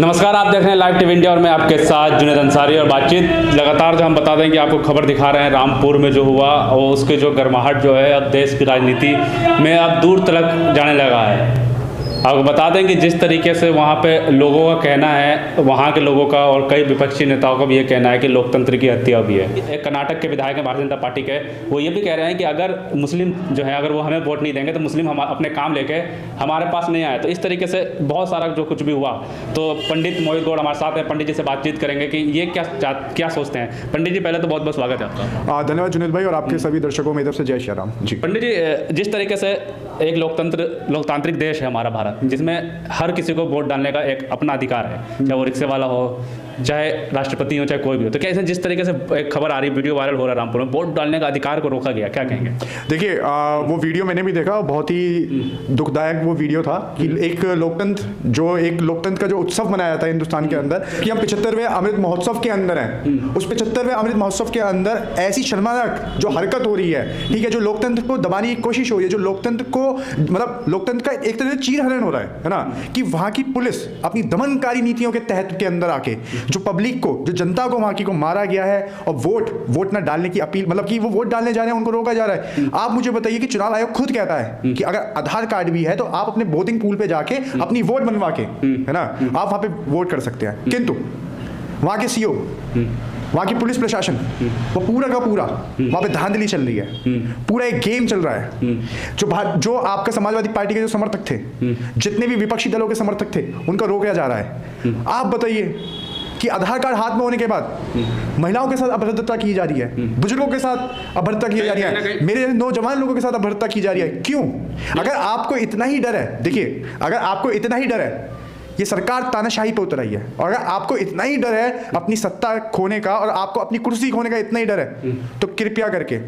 नमस्कार, आप देख रहे हैं लाइव टीवी इंडिया और मैं आपके साथ जुनेद अंसारी। और बातचीत लगातार जो हम बता दें कि आपको खबर दिखा रहे हैं रामपुर में जो हुआ और उसके जो गर्माहट जो है अब देश की राजनीति में अब दूर तक जाने लगा है। आपको बता दें कि जिस तरीके से वहाँ पे लोगों का कहना है, वहाँ के लोगों का और कई विपक्षी नेताओं का भी ये कहना है कि लोकतंत्र की हत्या भी है। एक कर्नाटक के विधायक हैं भारतीय जनता पार्टी के, वो ये भी कह रहे हैं कि अगर मुस्लिम जो है अगर वो हमें वोट नहीं देंगे तो मुस्लिम हम अपने काम लेके हमारे पास नहीं आए। तो इस तरीके से बहुत सारा जो कुछ भी हुआ। तो पंडित मोहित गौड़ हमारे साथ हैं, पंडित जी से बातचीत करेंगे कि ये क्या सोचते हैं। पंडित जी, पहले तो बहुत बहुत स्वागत है आपका। धन्यवाद जुनेद भाई और आपके सभी दर्शकों में इधर से जय श्री राम जी। पंडित जी, जिस तरीके से एक लोकतांत्रिक देश है हमारा भारत, जिसमें हर किसी को वोट डालने का एक अपना अधिकार है, चाहे वो रिक्शे वाला हो, चाहे राष्ट्रपति हो, चाहे कोई भी हो। तो कैसे जिस तरीके से एक खबर आ रही, वीडियो वायरल हो रहा है रामपुर में, वोट डालने का अधिकार को रोका गया, क्या कहेंगे? देखिए, वो वीडियो मैंने भी देखा, बहुत ही दुखदायक वो वीडियो था कि एक लोकतंत्र का जो उत्सव मनाया था हिंदुस्तान के अंदर कि हम 75वें अमृत महोत्सव के अंदर हैं। उस 75वें अमृत महोत्सव के अंदर ऐसी शर्मनाक जो हरकत हो रही है, ठीक है, जो लोकतंत्र को दबाने की कोशिश हो रही है, जो लोकतंत्र को मतलब लोकतंत्र का एक तरह से चीरहरण हो रहा है ना, कि वहाँ की पुलिस अपनी दमनकारी नीतियों के तहत के अंदर आके जो पब्लिक को, जो जनता को वहां की को मारा गया है और वोट ना डालने की अपील, मतलब कि वो वोट डालने जा रहे हैं उनको रोका जा रहा है। आप मुझे बताइए कि चुनाव आयोग खुद कहता है कि अगर आधार कार्ड भी है तो आप अपने वोटिंग पूल पे जाके अपनी वोट बनवा के, है ना, आप वहां पे वोट कर सकते हैं। किंतु वहां के सीओ, वहां की पुलिस प्रशासन, वो पूरा का पूरा वहां पे धांधली चल रही है, पूरा एक गेम चल रहा है। जो आपका समाजवादी पार्टी के जो समर्थक थे, जितने भी विपक्षी दलों के समर्थक थे, उनका रोका जा रहा है। आप बताइए कि आधार कार्ड हाथ में होने के बाद महिलाओं के साथ अभद्रता की जा रही है, बुजुर्गों के साथ अभद्रता की जा रही है, मेरे नौजवान लोगों के साथ अभद्रता की जा रही है। क्यों? अगर आपको इतना ही डर है, देखिए, अगर आपको इतना ही डर है, ये सरकार तानाशाही पे उतर आई है, और अगर आपको इतना ही डर है अपनी सत्ता खोने का और आपको अपनी कुर्सी खोने का इतना ही डर है, तो कृपया करके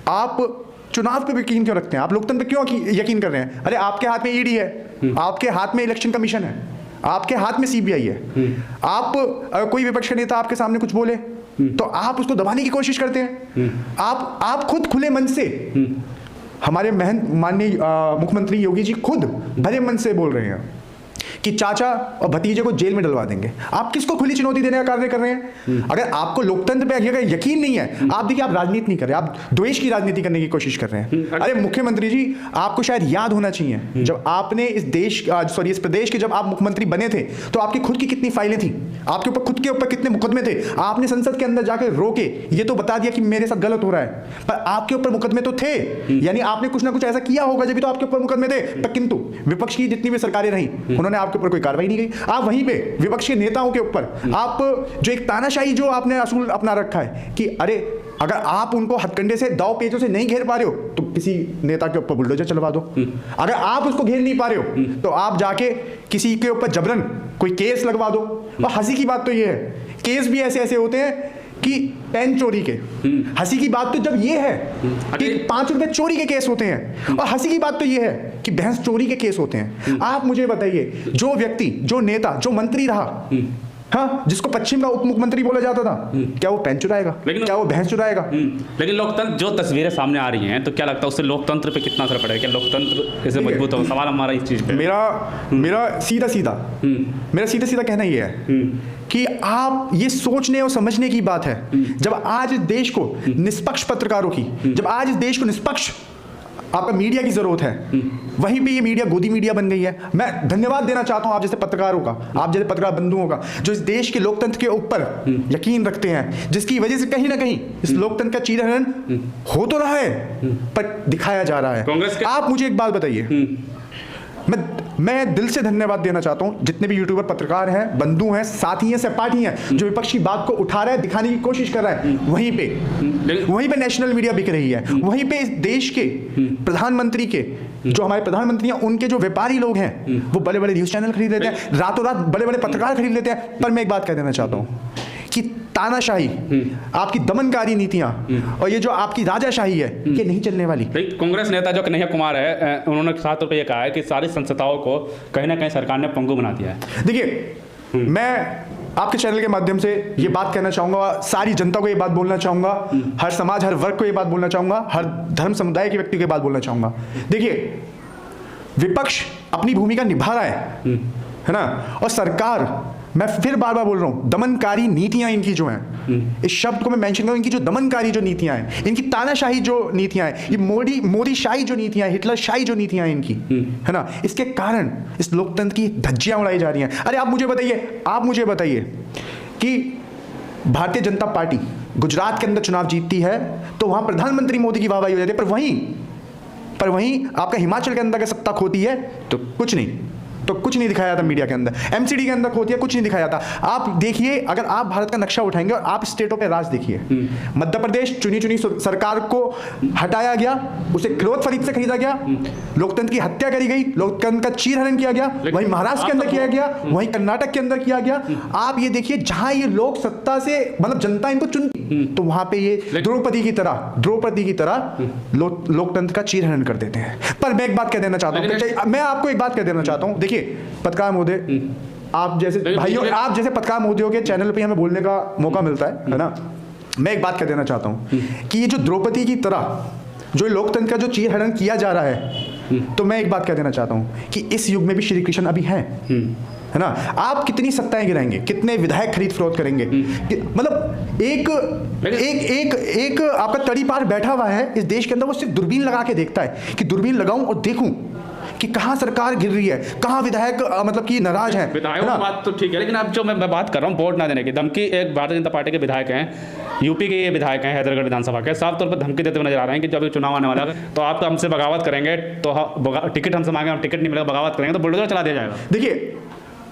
आप चुनाव पे यकीन क्यों रखते हैं? आप लोकतंत्र पे क्यों यकीन कर रहे हैं? अरे आपके हाथ में ईडी है, आपके हाथ में इलेक्शन कमीशन है, आपके हाथ में सीबीआई है। आप कोई विपक्ष का नेता आपके सामने कुछ बोले तो आप उसको दबाने की कोशिश करते हैं। आप खुद खुले मन से, हमारे माननीय मुख्यमंत्री योगी जी खुद भरे मन से बोल रहे हैं कि चाचा और भतीजे को जेल में डलवा देंगे। आप किसको खुली चुनौती देने का कार्य कर रहे हैं? अगर आपको लोकतंत्र पे अगर यकीन नहीं है, आप देखिए, आप राजनीति नहीं कर रहे, आप द्वेष की राजनीति करने की कोशिश कर रहे हैं। अरे मुख्यमंत्री जी, आपको शायद याद होना चाहिए, जब आपने इस प्रदेश के जब आप मुख्यमंत्री बने थे तो आपकी खुद की कितनी फाइलें थी, आपके ऊपर खुद के ऊपर कितने मुकदमे थे। आपने संसद के अंदर जाकर रोके ये तो बता दिया कि मेरे साथ गलत हो रहा है, पर आपके ऊपर मुकदमे तो थे, यानी आपने कुछ ना कुछ ऐसा किया होगा जब तो आपके ऊपर मुकदमे थे। पर किंतु विपक्ष की जितनी भी सरकारें रही, उन्होंने आपके ऊपर कोई कार्रवाई नहीं की। आप वहीं पे विपक्ष के नेताओं के ऊपर आप जो एक तानाशाही जो आपने असूल अपना रखा है कि अरे अगर आप उनको हथकंडे से, दाव पेचों से नहीं घेर पा रहे हो तो किसी नेता के ऊपर बुलडोजर चलवा दो। अगर आप उसको घेर नहीं पा रहे हो तो आप जाके किसी के ऊपर जबरन कोई केस लगवा दो। और हंसी की बात तो ये है, केस भी ऐसे ऐसे होते हैं कि पेन चोरी के, हंसी की बात तो जब ये है कि 5 रुपए चोरी के केस होते हैं, और हंसी की बात तो ये है कि भैंस चोरी के केस होते हैं। आप मुझे बताइए, जो व्यक्ति, जो नेता, जो मंत्री रहा, हाँ, जिसको पश्चिम का उप मुख्यमंत्री बोला जाता था, क्या वो पेन चुराएगा? क्या वो भैंस चुराएगा? लेकिन लोकतंत्र, जो तस्वीरें सामने आ रही हैं, तो क्या लगता है उससे लोकतंत्र पे कितना असर पड़ेगा? क्या लोकतंत्र कैसे मजबूत हो? सवाल हमारा इस चीज पे। मेरा सीधा सीधा कहना ये है कि आप ये सोचने और समझने की बात है, जब आज देश को निष्पक्ष पत्रकारों की, जब आज इस देश को निष्पक्ष आपका मीडिया की जरूरत है, वहीं पे ये मीडिया गोदी मीडिया बन गई है। मैं धन्यवाद देना चाहता हूं आप जैसे पत्रकारों का, आप जैसे पत्रकार बंधुओं का, जो इस देश के लोकतंत्र के ऊपर यकीन रखते हैं, जिसकी वजह से कहीं ना कहीं इस लोकतंत्र का चीरहरण हो तो रहा है पर दिखाया जा रहा है। आप मुझे एक बात बताइए, मैं दिल से धन्यवाद देना चाहता हूं जितने भी यूट्यूबर, पत्रकार हैं, बंधु हैं, साथी हैं, सहपाठी हैं, जो विपक्ष की बात को उठा रहा है, दिखाने की कोशिश कर रहा है। वहीं पे नेशनल मीडिया बिक रही है, वहीं पे इस देश के प्रधानमंत्री के, जो हमारे प्रधानमंत्री हैं, उनके जो व्यापारी लोग हैं, वो बड़े बड़े न्यूज चैनल खरीद लेते हैं, रातों रात बड़े बड़े पत्रकार खरीद लेते हैं। पर मैं एक बात कह देना चाहता हूं कि तानाशाही, आपकी दमनकारी नीतियां और ये जो आपकी राजाशाही है, ये नहीं चलने वाली। कांग्रेस नेता जो कन्हैया कुमार है, उन्होंने साफ तौर पर यह कहा है कि सारी संस्थाओं को कहीं ना कहीं सरकार ने पंगु बना दिया है। देखिए, मैं आपके चैनल के माध्यम से ये बात कहना चाहूंगा, सारी जनता को ये बात बोलना चाहूंगा, हर समाज, हर वर्ग को ये बात बोलना चाहूंगा, हर धर्म समुदाय के व्यक्ति को ये बात बोलना चाहूंगा। देखिए, विपक्ष अपनी भूमिका निभा रहा है ना, और सरकार मैं फिर बार बार बोल रहा हूँ, दमनकारी नीतियां इनकी जो हैं, इस शब्द को मैं मेंशन करूँ, इनकी जो दमनकारी जो नीतियां हैं, इनकी तानाशाही जो नीतियां हैं, ये मोदी शाही जो नीतियां हैं, हिटलर शाही जो नीतियां हैं इनकी, है ना, इसके कारण इस लोकतंत्र की धज्जियां उड़ाई जा रही हैं। अरे आप मुझे बताइए कि भारतीय जनता पार्टी गुजरात के अंदर चुनाव जीतती है तो वहां प्रधानमंत्री मोदी की वाहवाही हो जाती है, पर वहीं आपका हिमाचल के अंदर का सत्ता खोती है तो कुछ नहीं दिखाया जाता मीडिया के अंदर, एमसीडी के अंदर खोती है, कुछ नहीं दिखाया जाता। आप देखिए, अगर आप भारत का नक्शा उठाएंगे और आप स्टेटों पे राज देखिए, मध्य प्रदेश चुनी सरकार को हटाया गया, उसे क्लोथ फरीद से खरीदा गया, लोकतंत्र की हत्या करी गई, लोकतंत्र का चीरहरण किया गया, वहीं महाराष्ट्र के अंदर किया गया, वहीं कर्नाटक के अंदर किया गया। आप ये देखिए, जहां ये लोग सत्ता से मतलब जनता इनको चुनती, तो वहां पे ये द्रौपदी की तरह लोकतंत्र का चीरहरण कर देते हैं। पर मैं एक बात कह देना चाहता हूं, देखिए पत्रकार महोदय, आप जैसे पत्रकार महोदयों के चैनल पे हमें बोलने का मौका मिलता है ना, मैं एक बात कह देना चाहता हूं कि ये जो द्रौपदी की तरह जो लोकतंत्र का जो चीरहरण किया जा रहा है, तो मैं एक बात कह देना चाहता हूं कि इस युग में भी श्री कृष्ण अभी हैं, है ना। आप कितनी सत्ताएं गिराएंगे, कितने विधायक खरीद फरोख्त करेंगे, मतलब एक आपका तड़ी पार बैठा हुआ है इस देश के अंदर, वो सिर्फ दूरबीन लगा के देखता है कि दूरबीन लगाऊं और देखूं कि कहां सरकार गिर रही है, कहां विधायक मतलब कि नाराज है। विधायकों की बात तो ठीक है, लेकिन अब जो मैं बात कर रहा हूं वोट ना देने की धमकी, एक भारतीय जनता पार्टी के विधायक हैं, यूपी के ये विधायक हैं हैदराबाद विधानसभा के, साफ तौर पर धमकी देते हुए नजर आ रहे हैं कि जब चुनाव आने वाला है तो आप हमसे बगावत करेंगे, तो टिकट हमसे मांगे, हम टिकट नहीं मिलेगा, बगावत करेंगे तो बुलडोजर चला दिया जाएगा। देखिए,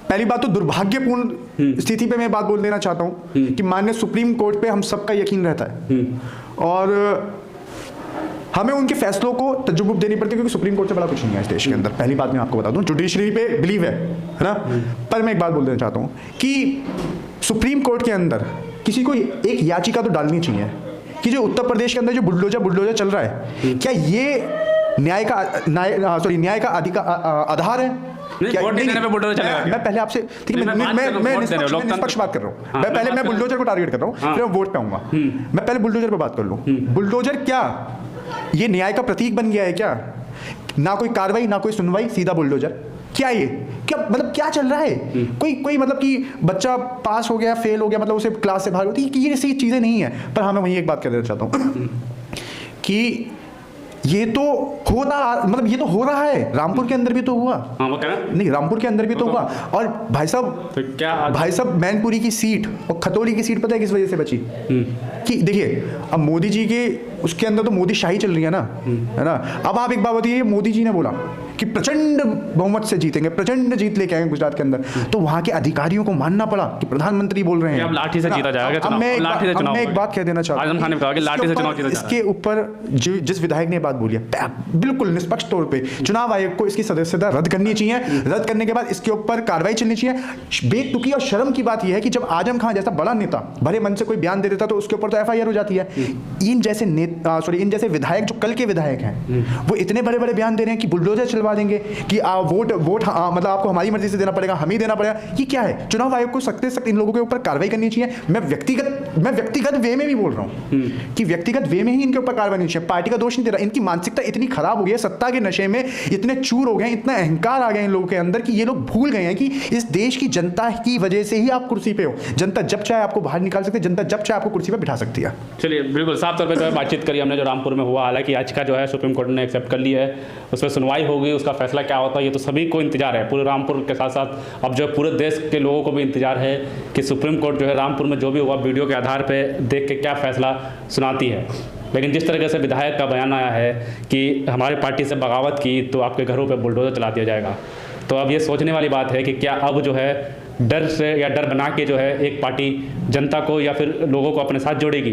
पहली बात तो दुर्भाग्यपूर्ण स्थिति पे मैं बात बोल देना चाहता हूं कि माननीय सुप्रीम कोर्ट पे हम सबका यकीन रहता है और हमें उनके फैसलों को तजुर्बा देनी पड़ती है, क्योंकि सुप्रीम कोर्ट से बड़ा कुछ नहीं है इस देश के अंदर। पहली बात मैं आपको बता दूं, जुडिशरी पे बिलीव है ना, पर मैं एक बात बोल देना चाहता हूं कि सुप्रीम कोर्ट के अंदर किसी को एक याचिका तो डालनी चाहिए कि जो उत्तर प्रदेश के अंदर जो बुलडोजर चल रहा है, क्या ये न्याय का आधार है? मैं पहले आपसे, ठीक है, मैं निष्पक्ष बात कर रहा हूँ, मैं बुलडोजर को टारगेट कर रहा हूँ, फिर मैं वोट पे आऊंगा। मैं पहले बुलडोजर पे बात कर लूँ। बुलडोजर क्या ये न्याय का प्रतीक बन गया है क्या? ना कोई कार्रवाई, ना कोई सुनवाई, सीधा बुलडोजर। क्या ये मतलब क्या चल रहा है? कोई मतलब कि बच्चा पास हो गया, फेल हो गया, मतलब उसे क्लास से बाहर होती, ये ऐसी चीजें नहीं है। पर हाँ, मैं वही एक बात कर देना चाहता हूँ कि ये तो ये तो हो रहा है, रामपुर के अंदर भी तो हुआ। हाँ, वो नहीं, रामपुर के अंदर भी तो हुआ। और भाई साहब मैनपुरी की सीट और खतौली की सीट पता है किस वजह से बची? कि देखिए, अब मोदी जी के उसके अंदर तो मोदी शाही चल रही है ना, है ना। अब आप एक बात बताइए, मोदी जी ने बोला कि प्रचंड बहुमत से जीतेंगे, प्रचंड जीत लेके आएंगे गुजरात के अंदर, तो वहां के अधिकारियों को मानना पड़ा कि प्रधानमंत्री बोल रहे हैं अब लाठी से जीता जाएगा। मैं एक बात कह देना चाहता हूं, इसके ऊपर जिस विधायक ने बात बोली है, बिल्कुल निष्पक्ष तौर पे चुनाव आयोग को इसकी सदस्यता रद्द करनी चाहिए। रद्द करने के बाद इसके ऊपर कार्रवाई चलनी चाहिए। बेतुकी और शर्म की बात यह है कि जब आजम खान जैसा बड़ा नेता भरे मन से कोई बयान दे देता तो उसके ऊपर तो एफआईआर हो जाती है। इन जैसे विधायक जो कल के विधायक हैं, वो इतने बड़े बड़े बयान दे रहे हैं कि बुलडोजर चलवा देंगे, कि वोट मतलब आपको हमारी मर्जी से देना पड़ेगा, हम ही देना पड़ेगा। ये क्या है? चुनाव आयोग को सख्त से सख्त इन लोगों के ऊपर कार्रवाई करनी चाहिए। मैं व्यक्तिगत वे में भी बोल रहा हूँ कि व्यक्तिगत वे में ही इनके ऊपर कार्रवाई नहीं चाहिए। पार्टी का दोष नहीं दे रहा, इनकी मानसिकता इतनी खराब हो गई है, सत्ता के नशे में इतने चूर हो गए, इतना अहंकार आ गया इन लोगों के अंदर कि ये लोग भूल गए हैं कि इस देश की जनता की वजह से ही आप कुर्सी पे हो। जनता जब चाहे आपको बाहर निकाल सकती है, जनता जब चाहे आपको कुर्सी पे बिठा सकती है। चलिए, बिल्कुल साफ तौर पे बातचीत करी हमने जो रामपुर में हुआ। हालांकि याचिका जो है सुप्रीम कोर्ट ने एक्सेप्ट कर ली है, उस पर सुनवाई होगी, उसका फैसला क्या होता है ये तो सभी को इंतजार है। पूरे रामपुर के साथ साथ अब जो पूरे देश के लोगों को भी इंतजार है कि सुप्रीम कोर्ट जो है रामपुर में जो भी हुआ वीडियो के आधार पर देख के क्या फैसला सुनाती है। लेकिन जिस तरीके से विधायक का बयान आया है कि हमारी पार्टी से बगावत की तो आपके घरों पर बुलडोजर चला दिया जाएगा, तो अब ये सोचने वाली बात है कि क्या अब जो है डर से या डर बना के जो है एक पार्टी जनता को या फिर लोगों को अपने साथ जोड़ेगी।